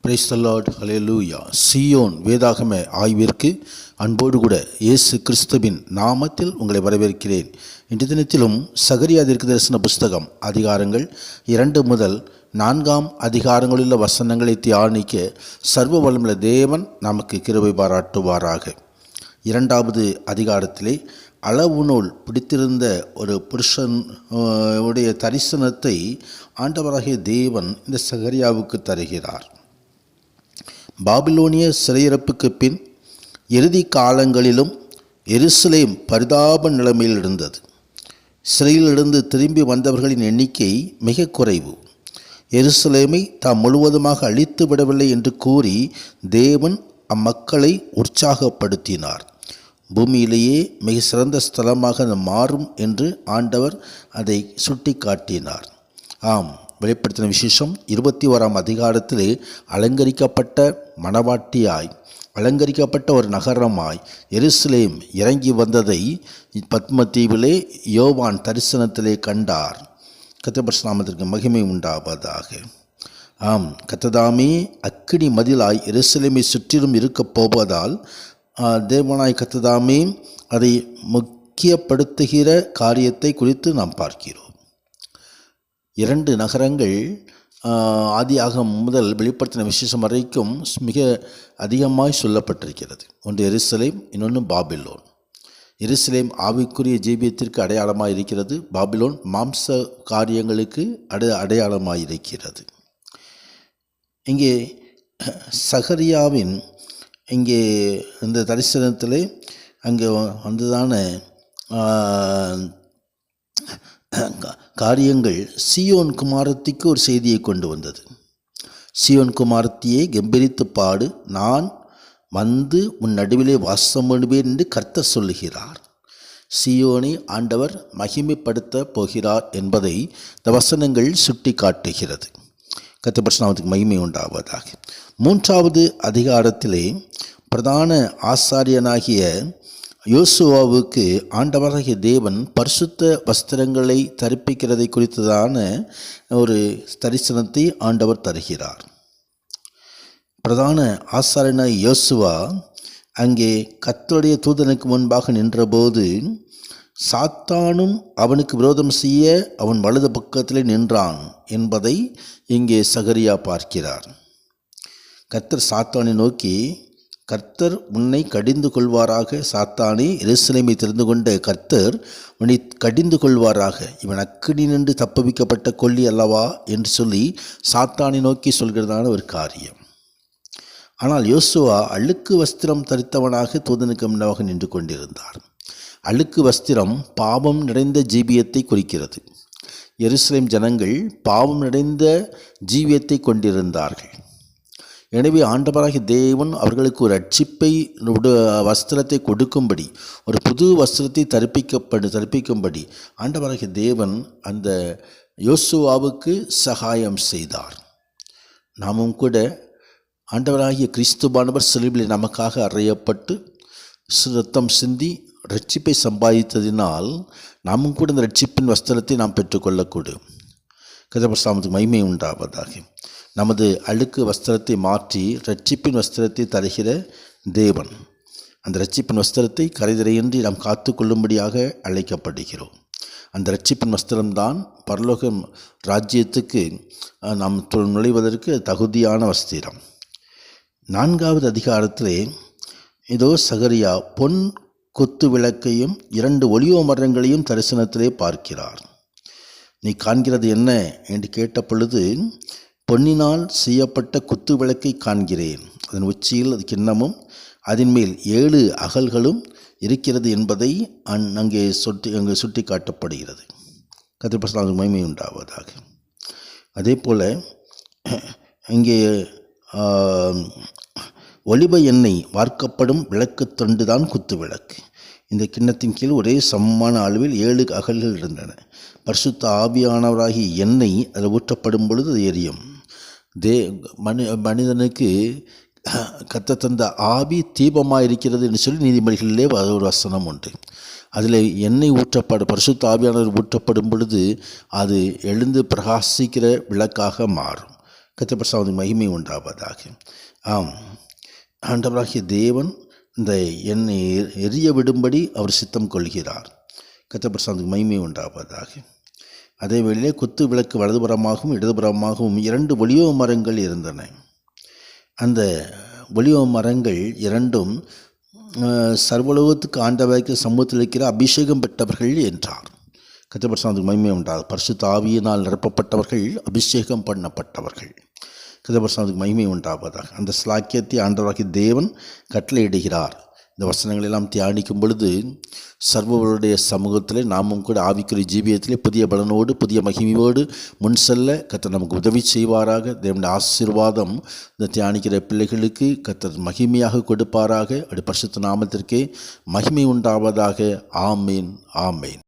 Praise the Lord, ஹல்லேலூயா. சீயோன் வேதாகம ஆய்விற்கு அன்போடு கூட இயேசு கிறிஸ்துவின் நாமத்தில் உங்களை வரவேற்கிறேன். இன்றைய தினத்திலும் சகரியா தீர்க்கதரிசன புஸ்தகம் அதிகாரங்கள் 2 முதல் 4 அதிகாரங்களிலுள்ள வசனங்களை தியானிக்க சர்வ வல்லமையுள்ள தேவன் நமக்கு கிருபை பாராட்டுவாராக. 2வது அதிகாரத்திலே அளவு நூல் பிடித்திருந்த ஒரு புருஷன் உடைய தரிசனத்தை ஆண்டவராகிய தேவன் இந்த சகரியாவுக்கு தருகிறார். பாபிலோனிய சிறையிறப்புக்கு பின் இறுதி காலங்களிலும் எருசலேம் பரிதாப நிலைமையில் இருந்தது. சிறையிலிருந்து திரும்பி வந்தவர்களின் எண்ணிக்கை மிக குறைவு. எருசலேமை தாம் முழுவதுமாக அழித்து விடவில்லை என்று கூறி தேவன் அம்மக்களை உற்சாகப்படுத்தினார். பூமியிலேயே மிக சிறந்த ஸ்தலமாக அது மாறும் என்று ஆண்டவர் அதை சுட்டி காட்டினார். ஆம், வெளிப்படுத்தின விசேஷம் 21ஆம் அதிகாரத்திலே அலங்கரிக்கப்பட்ட மணவாட்டியாய், அலங்கரிக்கப்பட்ட ஒரு நகரமாய் எருசலேம் இறங்கி வந்ததை பத்மதீவிலே யோவான் தரிசனத்திலே கண்டார். கர்த்தருடைய பரிசுத்த நாமத்திற்கு மகிமை உண்டாவதாக. ஆம், கர்த்ததாமே அக்கினி மதிலாய் எருசலேமை சுற்றிலும் இருக்கப் போவதால் தேவனாய் கர்த்ததாமே அதை முக்கியப்படுத்துகிற காரியத்தை குறித்து நாம் பார்க்கிறோம். 2 நகரங்கள் ஆதியாகமம் முதல் வெளிப்படுத்தின விசேஷம் வரைக்கும் மிக அதிகமாய் சொல்லப்பட்டிருக்கிறது. ஒன்று எருசலேம், இன்னொன்று பாபிலோன். எருசலேம் ஆவிக்குரிய ஜீவியத்திற்கு அடையாளமாக இருக்கிறது. பாபிலோன் மாம்ச காரியங்களுக்கு அடையாளமாக இருக்கிறது. இங்கே சகரியாவின் இங்கே இந்த தரிசனத்திலே அங்கே வந்துதான காரியங்கள் சீயோன் குமாரத்திக்கு ஒரு செய்தியை கொண்டு வந்தது. சீயோன் குமாரத்தியை கம்பீரித்து பாடு, நான் வந்து உன் நடுவிலே வாசம் பண்ணுவேன் என்று கர்த்தர் சொல்லுகிறார். சீயோனை ஆண்டவர் மகிமைப்படுத்த போகிறார் என்பதை இந்த வசனங்கள் சுட்டி காட்டுகிறது. கர்த்தருடைய பரிசுத்த நாமத்துக்கு மகிமை உண்டாவதாக. 3வது அதிகாரத்திலே பிரதான ஆசாரியனாகிய யோசுவாவுக்கு ஆண்டவராகிய தேவன் பரிசுத்த வஸ்திரங்களை தரிப்பிக்கிறதை குறித்ததான ஒரு தரிசனத்தை ஆண்டவர் தருகிறார். பிரதான ஆசாரியனாகிய யோசுவா அங்கே கர்த்தருடைய தூதனுக்கு முன்பாக நின்றபோது சாத்தானும் அவனுக்கு விரோதம் செய்ய அவன் வலது பக்கத்திலே நின்றான் என்பதை இங்கே சகரியா பார்க்கிறார். கர்த்தர் சாத்தானை நோக்கி, கர்த்தர் உன்னை கடிந்து கொள்வாராக, சாத்தானே எருசலேமை தெரிந்து கொண்ட கர்த்தர் உன்னை கடிந்து கொள்வாராக, இவன் அக்கினி நின்று தப்புவிக்கப்பட்ட கொல்லி அல்லவா என்று சொல்லி சாத்தானை நோக்கி சொல்கிறதான ஒரு காரியம். ஆனால் யோசுவா அழுக்கு வஸ்திரம் தரித்தவனாக தூதனுக்கு முன்னதாக நின்று கொண்டிருந்தார். அழுக்கு வஸ்திரம் பாவம் நிறைந்த ஜீவியத்தை குறிக்கிறது. எருசலேம் ஜனங்கள் பாவம் நிறைந்த ஜீவியத்தை கொண்டிருந்தார்கள். எனவே ஆண்டவராகிய தேவன் அவர்களுக்கு ஒரு ரட்சிப்பை வஸ்திரத்தை கொடுக்கும்படி, ஒரு புது வஸ்திரத்தை தரிப்பிக்கும்படி ஆண்டவராகிய தேவன் அந்த யோசுவாவுக்கு சகாயம் செய்தார். நாமும் கூட ஆண்டவராகிய கிறிஸ்துவானவர் சிலுவையில் நமக்காக அறையப்பட்டு ரத்தம் சிந்தி ரட்சிப்பை சம்பாதித்ததினால் நாமும் கூட இந்த ரட்சிப்பின் வஸ்திரத்தை நாம் பெற்றுக்கொள்ளக்கூடும். கர்த்தருக்கு மகிமை உண்டாவதாக. நமது அழுக்கு வஸ்திரத்தை மாற்றி ரட்சிப்பின் வஸ்திரத்தை தருகிற தேவன். அந்த ரட்சிப்பின் வஸ்திரத்தை கரைதிரையின்றி நாம் காத்து கொள்ளும்படியாக அழைக்கப்படுகிறோம். அந்த ரட்சிப்பின் வஸ்திரம்தான் பரலோக ராஜ்யத்துக்கு நாம் நுழைவதற்கு தகுதியான வஸ்திரம். 4வது அதிகாரத்திலே இதோ சகரியா பொன் கொத்து விளக்கையும் 2 ஒலிவ மரங்களையும் தரிசனத்திலே பார்க்கிறார். நீ காண்கிறது என்ன என்று கேட்ட பொழுது, பொன்னினால் செய்யப்பட்ட குத்து விளக்கை காண்கிறேன். அதன் உச்சியில் அது கிண்ணமும் அதன் மேல் 7 அகல்களும் இருக்கிறது என்பதை அங்கே சுட்டி காட்டப்படுகிறது. கர்த்தருக்கு மகிமை உண்டாவதாக. அதே போல் இங்கே ஒலிவ எண்ணெய் வார்க்கப்படும் விளக்கு தொண்டு தான் குத்து விளக்கு. இந்த கிண்ணத்தின் கீழ் ஒரே சமமான அளவில் 7 அகல்கள் இருந்தன. பரிசுத்த ஆவியானவராகி எண்ணெய் அதில் ஊற்றப்படும் பொழுது அது எரியும். மனிதனுக்கு கர்த்தர் தந்த ஆவி தீபமாக இருக்கிறது என்று சொல்லி நீதிமொழிகளிலே ஒரு வசனம் உண்டு. அதில் எண்ணெய் பரிசுத்த ஆவியானவர் ஊற்றப்படும் பொழுது அது எழுந்து பிரகாசிக்கிற விளக்காக மாறும். கர்த்தருக்கு மகிமை உண்டாவதாக. ஆம், ஆண்டவராகிய தேவன் இந்த எண்ணெய் எரிய விடும்படி அவர் சித்தம் கொள்கிறார். கர்த்தருக்கு மகிமை உண்டாவதாக. அதே வேளையிலே குத்து விளக்கு வலதுபுறமாகவும் இடதுபுறமாகவும் 2 ஒலிவ மரங்கள் இருந்தன. அந்த ஒலிவ மரங்கள் 2ம் சர்வலோகத்துக்கு ஆண்டவருக்கு சமூகத்தில் இருக்கிற அபிஷேகம் பெற்றவர்கள் என்றார். கர்த்தருக்கு மகிமை உண்டாகும். பரிசுத்த ஆவியினால் நிரப்பப்பட்டவர்கள், அபிஷேகம் பண்ணப்பட்டவர்கள். கர்த்தருக்கு மகிமை உண்டாவதாக. அந்த ஸ்லாக்கியத்தை ஆண்டவராகிய தேவன் கட்டளையிடுகிறார். இந்த வசனங்களெல்லாம் தியானிக்கும் பொழுது சர்வருடைய சமூகத்திலே நாமும் கூட ஆவிக்குரிய ஜீவியத்திலே புதிய பலனோடு புதிய மகிமையோடு முன் செல்ல கர்த்தர் நமக்கு உதவி செய்வாராக. தேவனுடைய ஆசீர்வாதம் இந்த தியானிக்கிற பிள்ளைகளுக்கு கர்த்தர் மகிமையாக கொடுப்பாராக. அப்படி பரிசுத்த நாமத்திற்கே மகிமை உண்டாவதாக. ஆமேன், ஆமேன்.